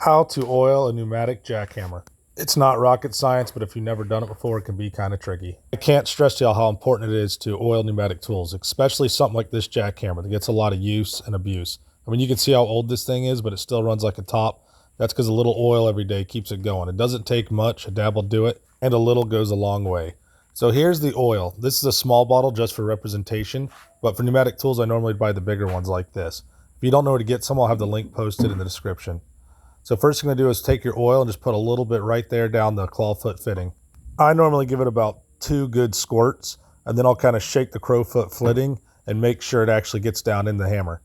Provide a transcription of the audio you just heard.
How to oil a pneumatic jackhammer. It's not rocket science, but if you've never done it before, it can be kind of tricky. I can't stress to y'all how important it is to oil pneumatic tools, especially something like this jackhammer that gets a lot of use and abuse. I mean, you can see how old this thing is, but it still runs like a top. That's because a little oil every day keeps it going. It doesn't take much, a dab will do it, and a little goes a long way. So here's the oil. This is a small bottle just for representation, but for pneumatic tools, I normally buy the bigger ones like this. If you don't know where to get some, I'll have the link posted in the description. So first thing I'm going to do is take your oil and just put a little bit right there down the clawfoot fitting. I normally give it about 2 good squirts, and then I'll kind of shake the crowfoot fitting and make sure it actually gets down in the hammer.